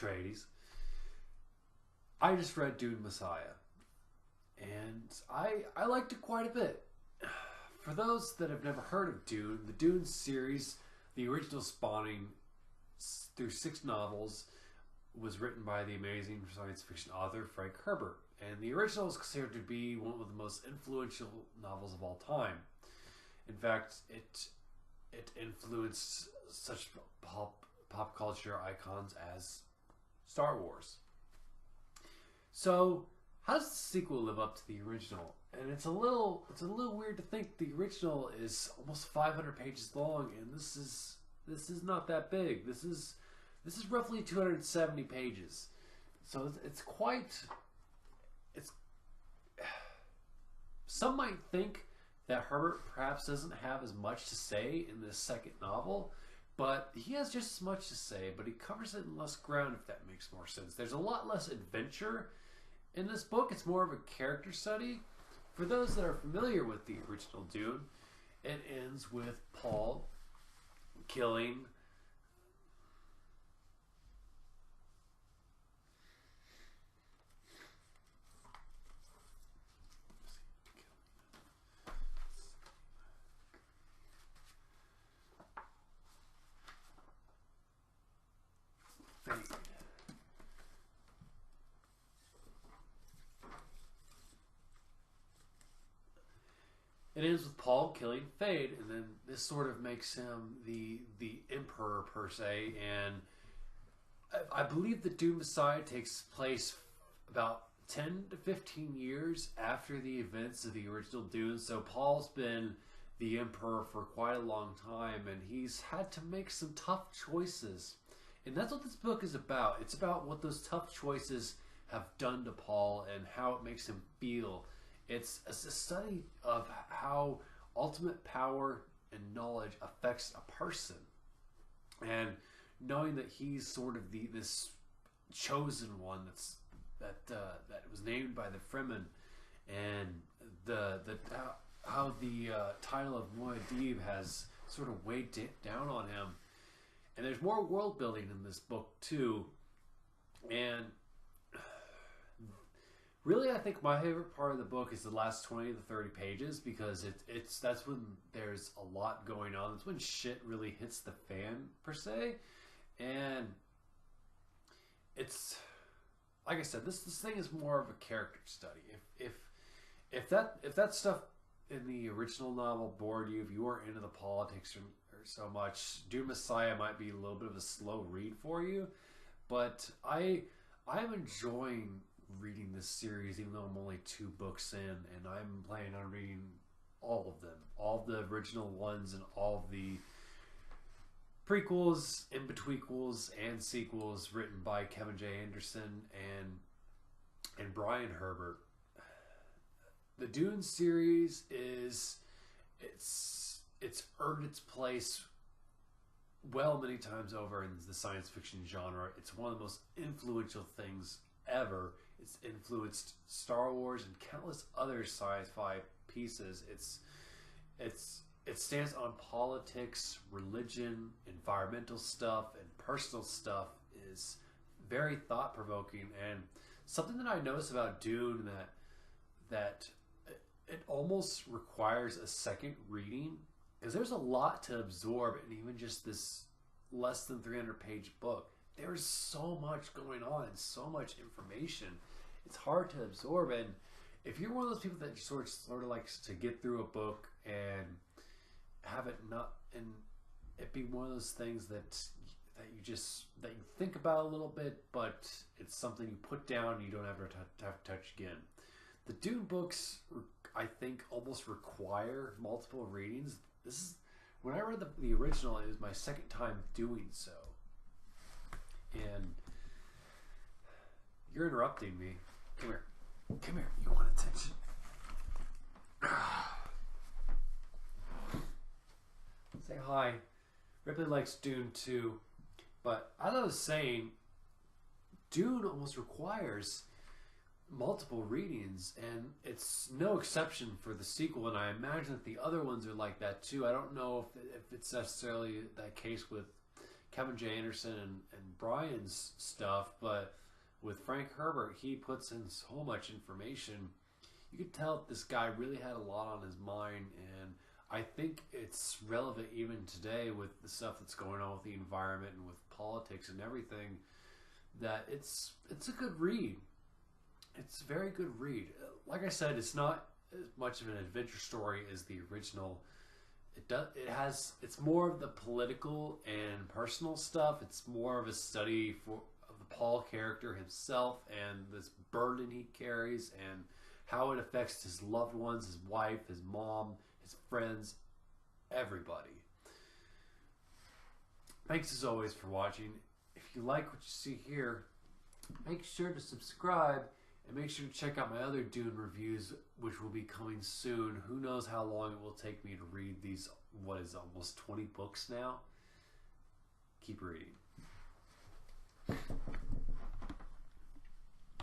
Atreides. I just read Dune Messiah, and I liked it quite a bit. For those that have never heard of Dune, the Dune series, the original spawning through 6 novels, was written by the amazing science fiction author Frank Herbert. And the original is considered to be one of the most influential novels of all time. In fact, it influenced such pop culture icons as Star Wars. So, how does the sequel live up to the original? And it's a little weird to think the original is almost 500 pages long, and this is not that big. This is roughly 270 pages. So it's quite. Some might think that Herbert perhaps doesn't have as much to say in this second novel, but he has just as much to say, but he covers it in less ground, if that makes more sense. There's a lot less adventure in this book. It's more of a character study. For those that are familiar with the original Dune, it ends with Paul killing It ends with Paul killing Fade, and then this sort of makes him the emperor per se. And I believe the Dune Messiah takes place about 10 to 15 years after the events of the original Dune. So Paul's been the emperor for quite a long time, and he's had to make some tough choices. And that's what this book is about. It's about what those tough choices have done to Paul and how it makes him feel. It's a study of how ultimate power and knowledge affects a person, and knowing that he's sort of this chosen one that was named by the Fremen, and how the title of Muad'Dib has sort of weighed down on him. And there's more world building in this book too, and really, I think my favorite part of the book is the last 20 to 30 pages, because that's when there's a lot going on. That's when shit really hits the fan, per se. And it's, like I said, this thing is more of a character study. If that stuff in the original novel bored you, if you weren't into the politics or so much, Dune Messiah might be a little bit of a slow read for you. But I'm enjoying reading this series, even though I'm only 2 books in, and I'm planning on reading all of them, all the original ones, and all the prequels, in-betweenquels, and sequels written by Kevin J. Anderson and Brian Herbert. The Dune series it's earned its place many times over in the science fiction genre. It's one of the most influential things ever. It's influenced Star Wars and countless other sci-fi pieces. It stands on politics, religion, environmental stuff, and personal stuff. Is very thought-provoking, and something that I noticed about Dune that it almost requires a second reading, because there's a lot to absorb in even just this less than 300-page book. There's so much going on and so much information. It's hard to absorb, and if you're one of those people that sort of likes to get through a book and have it not, and it be one of those things that you think about a little bit, but it's something you put down and you don't ever have to touch again. The Dune books, I think, almost require multiple readings. This is when I read the original. It was my second time doing so. And you're interrupting me. Come here. Come here. You want attention? Say hi. Ripley likes Dune too. But as I was saying, Dune almost requires multiple readings, and it's no exception for the sequel, and I imagine that the other ones are like that too. I don't know if it's necessarily that case with Kevin J. Anderson and Brian's stuff, but with Frank Herbert, he puts in so much information. You could tell that this guy really had a lot on his mind, and I think it's relevant even today with the stuff that's going on with the environment and with politics and everything, that it's a good read. It's a very good read. Like I said, it's not as much of an adventure story as the original. It's more of the political and personal stuff. It's more of a study of the Paul character himself and this burden he carries and how it affects his loved ones, his wife, his mom, his friends, everybody. Thanks as always for watching. If you like what you see here, make sure to subscribe and make sure to check out my other Dune reviews, which will be coming soon. Who knows how long it will take me to read these, what is almost 20 books now? Keep reading.